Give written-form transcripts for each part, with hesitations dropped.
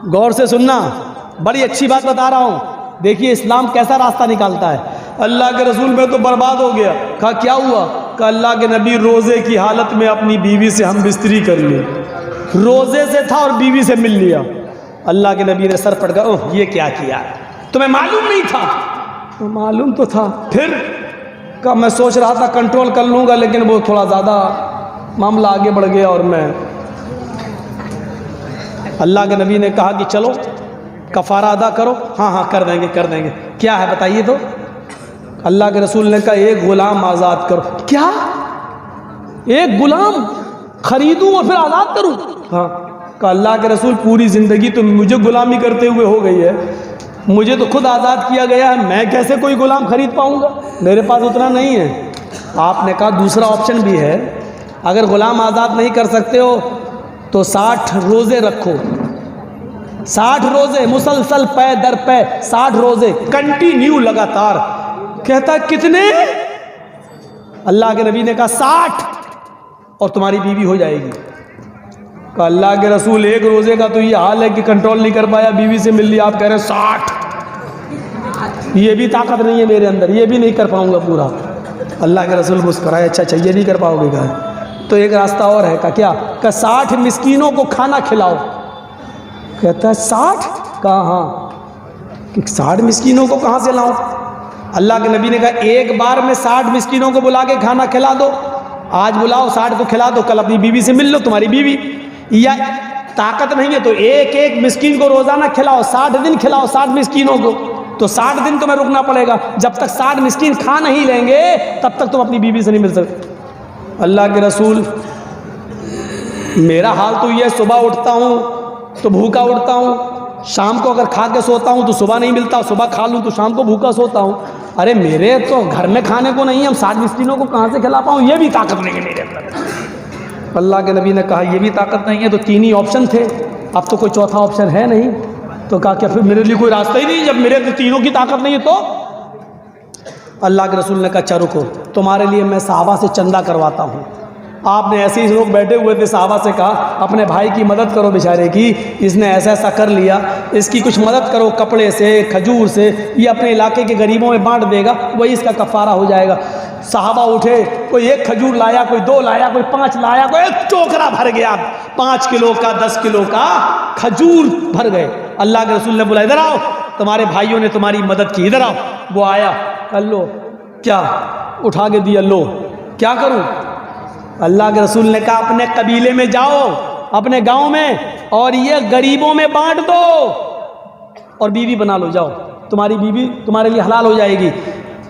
गौर से सुनना, बड़ी अच्छी बात बता रहा हूँ। देखिए इस्लाम कैसा रास्ता निकालता है। अल्लाह के रसूल में तो बर्बाद हो गया। कहा क्या हुआ? कहा अल्लाह के नबी रोज़े की हालत में अपनी बीवी से हम बिस्तरी कर लिए। रोज़े से था और बीवी से मिल लिया। अल्लाह के नबी ने सर पटका, ओह ये क्या किया, तुम्हें मालूम नहीं था? तो मालूम तो था। फिर कहा मैं सोच रहा था कंट्रोल कर लूँगा, लेकिन वो थोड़ा ज़्यादा मामला आगे बढ़ गया और मैं। अल्लाह के नबी ने कहा कि चलो कफ़ारा अदा करो। हाँ हाँ कर देंगे कर देंगे। क्या है बताइए तो? अल्लाह के रसूल ने कहा एक गुलाम आज़ाद करो। क्या? एक गुलाम खरीदूं और फिर आज़ाद करूं? हाँ। कहा अल्लाह के रसूल पूरी ज़िंदगी तो मुझे गुलामी करते हुए हो गई है, मुझे तो खुद आज़ाद किया गया है, मैं कैसे कोई गुलाम खरीद पाऊंगा, मेरे पास उतना नहीं है। आपने कहा दूसरा ऑप्शन भी है, अगर गुलाम आज़ाद नहीं कर सकते हो तो 60 रोज़े रखो। 60 रोज़े मुसलसल पै दर पै 60 रोज़े कंटिन्यू लगातार। कहता कितने? अल्लाह के नबी ने कहा 60 और तुम्हारी बीवी हो जाएगी। कहा अल्लाह के रसूल एक रोज़े का तो ये हाल है कि कंट्रोल नहीं कर पाया, बीवी से मिल लिया, आप कह रहे हैं 60। ये भी ताकत नहीं है मेरे अंदर, ये भी नहीं कर पाऊंगा पूरा। अल्लाह के रसूल मुस्कुराए, अच्छा ये नहीं कर पाओगे? कहा तो एक रास्ता और है। का क्या? का 60 मिस्कीनों को खाना खिलाओ। कहता है 60? कहा हाँ। कि 60 मिस्कीनों को कहाँ से लाऊं? अल्लाह के नबी ने कहा एक बार में 60 मिस्कीनों को बुला के खाना खिला दो। आज बुलाओ 60 को खिला दो, कल अपनी बीवी से मिल लो, तुम्हारी बीवी। या ताकत नहीं है तो एक एक मिस्कीन को रोज़ाना खिलाओ, 60 दिन खिलाओ 60 मिस्कीनों को, तो 60 दिन तुम्हें रुकना पड़ेगा। जब तक 60 मिस्कीन खा नहीं लेंगे तब तक तुम अपनी बीवी से नहीं मिल सकते। अल्लाह के रसूल मेरा हाल तो ये, सुबह उठता हूँ तो भूखा उठता हूँ, शाम को अगर खा के सोता हूँ तो सुबह नहीं मिलता, सुबह खा लूँ तो शाम को भूखा सोता हूँ। अरे मेरे तो घर में खाने को नहीं है, हम 60 मिस्कीनों को कहाँ से खिला पाऊँ? ये भी ताकत नहीं है मेरे अंदर। अल्लाह के नबी ने कहा ये भी ताकत नहीं है, तो 3 ही ऑप्शन थे, अब तो कोई चौथा ऑप्शन है नहीं। तो कहा क्या फिर मेरे लिए कोई रास्ता ही नहीं? जब मेरे तो तीनों की ताकत नहीं है तो? अल्लाह के रसूल ने कहा अच्छा रुको, तुम्हारे लिए मैं सहाबा से चंदा करवाता हूँ। आपने ऐसे ही लोग बैठे हुए थे, सहाबा से कहा अपने भाई की मदद करो बेचारे की, इसने ऐसा ऐसा कर लिया, इसकी कुछ मदद करो, कपड़े से, खजूर से, ये अपने इलाके के गरीबों में बांट देगा, वही इसका कफ़ारा हो जाएगा। सहाबा उठे, कोई 1 खजूर लाया, कोई 2 लाया, कोई 5 लाया, कोई 1 टोकरा भर गया, 5 किलो का 10 किलो का खजूर भर गए। अल्लाह के रसूल ने बोला इधर आओ, तुम्हारे भाइयों ने तुम्हारी मदद की, इधर आओ। वो आया, कर लो, क्या उठा के दिया, लो क्या करूं? अल्लाह के रसूल ने कहा अपने कबीले में जाओ, अपने गांव में, और ये गरीबों में बांट दो और बीवी बना लो, जाओ, तुम्हारी बीवी तुम्हारे लिए हलाल हो जाएगी।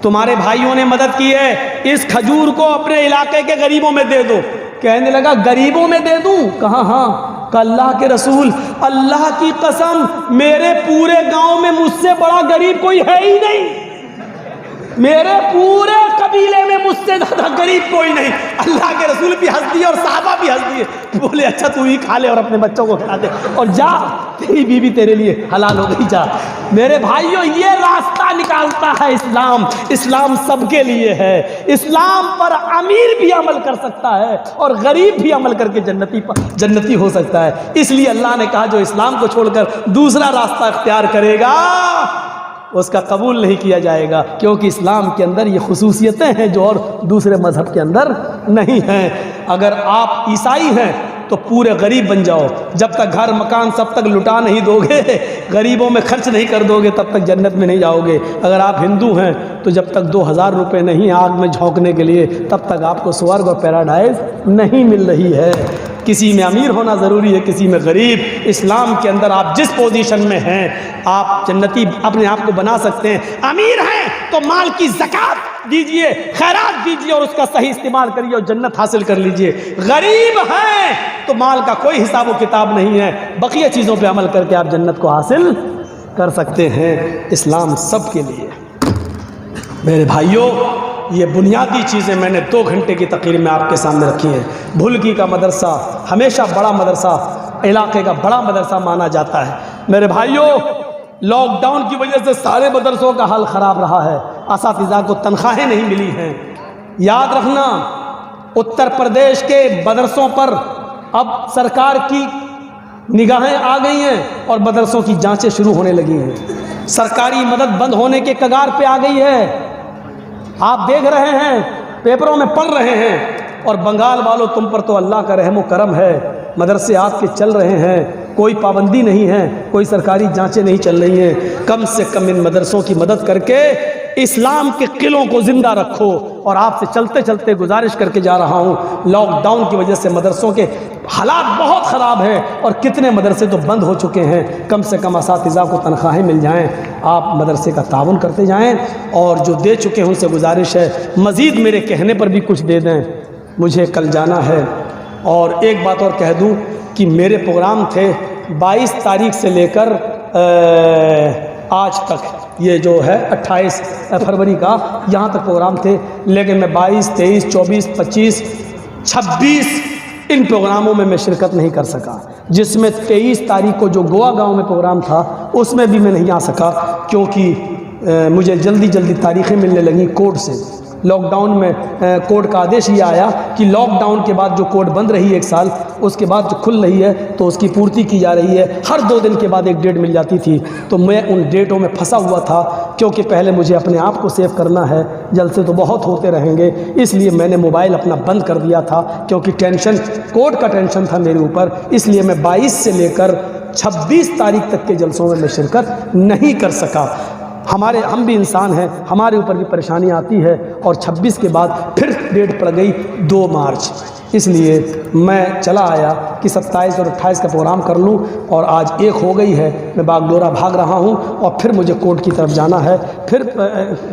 तुम्हारे भाइयों ने मदद की है, इस खजूर को अपने इलाके के गरीबों में दे दो। कहने लगा गरीबों में दे दूं? कहा हाँ। कहा अल्लाह के रसूल अल्लाह की कसम मेरे पूरे गांव में मुझसे बड़ा गरीब कोई है ही नहीं, मेरे पूरे कबीले में मुझसे ज्यादा गरीब कोई नहीं। अल्लाह के रसूल भी हंस दिए और साहबा भी हंस दिए, बोले अच्छा तू ही खा ले और अपने बच्चों को खिला दे और जा, तेरी बीवी तेरे लिए हलाल हो गई, जा। मेरे भाइयों ये रास्ता निकालता है इस्लाम। इस्लाम सबके लिए है। इस्लाम पर अमीर भी अमल कर सकता है और गरीब भी अमल करके जन्नती हो सकता है। इसलिए अल्लाह ने कहा जो इस्लाम को छोड़कर दूसरा रास्ता इख्तियार करेगा उसका कबूल नहीं किया जाएगा, क्योंकि इस्लाम के अंदर ये खुसूसियतें हैं जो और दूसरे मज़हब के अंदर नहीं हैं। अगर आप ईसाई हैं तो पूरे गरीब बन जाओ, जब तक घर मकान सब तक लुटा नहीं दोगे, गरीबों में खर्च नहीं कर दोगे, तब तक जन्नत में नहीं जाओगे। अगर आप हिंदू हैं तो जब तक 2000 रुपये नहीं आग में झोंकने के लिए, तब तक आपको स्वर्ग और पैराडाइज नहीं मिल रही है। किसी में अमीर होना ज़रूरी है, किसी में गरीब। इस्लाम के अंदर आप जिस पोजीशन में हैं आप जन्नती अपने आप को बना सकते हैं। अमीर हैं तो माल की ज़कात दीजिए, खैरात दीजिए और उसका सही इस्तेमाल करिए और जन्नत हासिल कर लीजिए। गरीब हैं तो माल का कोई हिसाब व किताब नहीं है, बकिया चीज़ों पे अमल करके आप जन्नत को हासिल कर सकते हैं। इस्लाम सबके लिए। मेरे भाइयों ये बुनियादी चीज़ें मैंने 2 घंटे की तकरीर में आपके सामने रखी हैं। भुलकी का मदरसा हमेशा बड़ा मदरसा, इलाके का बड़ा मदरसा माना जाता है। मेरे भाइयों लॉकडाउन की वजह से सारे मदरसों का हाल ख़राब रहा है, असातिज़ा को तनख्वाहें नहीं मिली हैं। याद रखना उत्तर प्रदेश के मदरसों पर अब सरकार की निगाहें आ गई हैं और मदरसों की जांचें शुरू होने लगी हैं। सरकारी मदद बंद होने के कगार पे आ गई है। आप देख रहे हैं, पेपरों में पढ़ रहे हैं। और बंगाल वालों, तुम पर तो अल्लाह का रहम व करम है, मदरसे आपके चल रहे हैं, कोई पाबंदी नहीं है, कोई सरकारी जांचें नहीं चल रही हैं। कम से कम इन मदरसों की मदद करके इस्लाम के किलों को ज़िंदा रखो। और आपसे चलते चलते गुजारिश करके जा रहा हूँ, लॉकडाउन की वजह से मदरसों के हालात बहुत ख़राब हैं और कितने मदरसे तो बंद हो चुके हैं। कम से कम असातिज़ा को तनख्वाहें मिल जाएं, आप मदरसे का ताउन करते जाएं। और जो दे चुके हैं उनसे गुजारिश है, मज़ीद मेरे कहने पर भी कुछ दे दें। मुझे कल जाना है। और एक बात और कह दूं कि मेरे प्रोग्राम थे 22 तारीख से लेकर आज तक, ये जो है 28 फरवरी का, यहाँ तक प्रोग्राम थे। लेकिन मैं 22, 23, 24, 25, 26 इन प्रोग्रामों में मैं शिरकत नहीं कर सका। जिसमें 23 तारीख को जो गोवा गांव में प्रोग्राम था उसमें भी मैं नहीं आ सका, क्योंकि मुझे जल्दी जल्दी तारीखें मिलने लगी कोर्ट से। लॉकडाउन में कोर्ट का आदेश ये आया कि लॉकडाउन के बाद जो कोर्ट बंद रही 1 साल, उसके बाद जो खुल रही है तो उसकी पूर्ति की जा रही है। हर 2 दिन के बाद एक डेट मिल जाती थी। तो मैं उन डेटों में फंसा हुआ था, क्योंकि पहले मुझे अपने आप को सेव करना है, जलसे तो बहुत होते रहेंगे। इसलिए मैंने मोबाइल अपना बंद कर दिया था, क्योंकि टेंशन, कोर्ट का टेंशन था मेरे ऊपर। इसलिए मैं 22 से लेकर 26 तारीख तक के जलसों में मैं शिरकत नहीं कर सका। हम भी इंसान हैं, हमारे ऊपर भी परेशानी आती है। और 26 के बाद फिर डेट पड़ गई 2 मार्च। इसलिए मैं चला आया कि 27 और 28 का प्रोग्राम कर लूं। और आज 1 हो गई है, मैं बागडोरा भाग रहा हूं और फिर मुझे कोर्ट की तरफ जाना है, फिर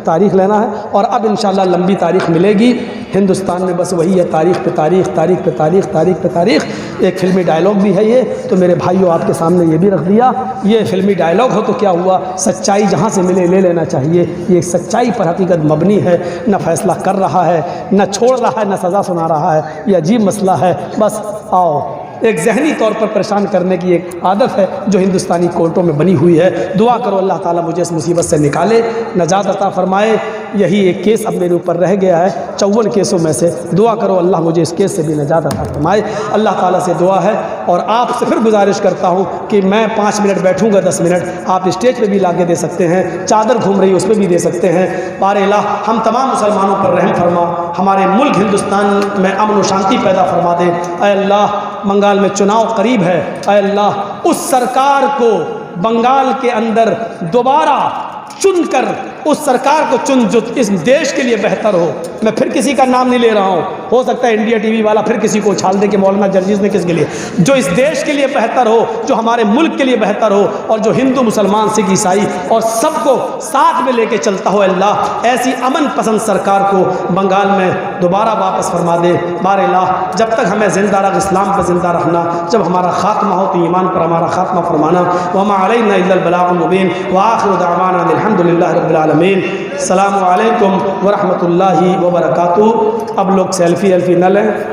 तारीख़ लेना है। और अब इंशाल्लाह लंबी तारीख़ मिलेगी। हिंदुस्तान में बस वही है, तारीख़ पे तारीख़, तारीख़ पे तारीख़, तारीख़ पे तारीख़। एक फिल्मी डायलॉग भी है ये, तो मेरे भाइयों आपके सामने ये भी रख दिया। ये फिल्मी डायलॉग हो तो क्या हुआ, सच्चाई जहाँ से मिले ले लेना चाहिए। ये सच्चाई पर हकीकत मबनी है, न फैसला कर रहा है, न छोड़ रहा है, न सज़ा सुना रहा है। ये अजीब मसला है। बस आओ, एक ज़हनी तौर पर परेशान करने की एक आदत है जो हिंदुस्तानी कोर्टों में बनी हुई है। दुआ करो अल्लाह ताला मुझे इस मुसीबत से निकाले, नजात अता फरमाए। यही एक केस अब मेरे ऊपर रह गया है 54 केसों में से। दुआ करो अल्लाह मुझे इस केस से भी नजात अता फरमाए। अल्लाह ताला से दुआ है। और आपसे फिर गुजारिश करता हूँ कि मैं 5 मिनट बैठूँगा, 10 मिनट आप स्टेज पर भी ला के दे सकते हैं, चादर घूम रही है उस पर भी दे सकते हैं। बारे अल्लाह हम तमाम मुसलमानों पर रहम फरमा, हमारे मुल्क हिंदुस्तान में अमन व शांति पैदा फरमा दे। ऐ अल्लाह, बंगाल में चुनाव करीब है, ऐ अल्लाह उस सरकार को बंगाल के अंदर दोबारा चुनकर उस सरकार को चुन जो इस देश के लिए बेहतर हो। मैं फिर किसी का नाम नहीं ले रहा हूँ, हो सकता है इंडिया टीवी वाला फिर किसी को उछाल दे कि मौलाना जर्जिस ने किसके लिए, जो इस देश के लिए बेहतर हो, जो हमारे मुल्क के लिए बेहतर हो, और जो हिंदू मुसलमान सिख ईसाई और सबको साथ में लेके चलता हो। अल्लाह ऐसी अमन पसंद सरकार को बंगाल में दोबारा वापस फरमा दे। बार अल्लाह जब तक हमें ज़िंदा रख, इस्लाम पर ज़िंदा रखना, जब हमारा खात्मा हो तो ईमान पर हमारा खात्मा फरमाना। वमा अलैना इल्लल बलागुल मुबीन व आखिरु दअवाना अल्हम्दुलिल्लाहि रब्बिल आलमीन। अस्सलामु अलैकुम व रहमतुल्लाहि व बरकातुहू। अब लोग सेल्फी न लें।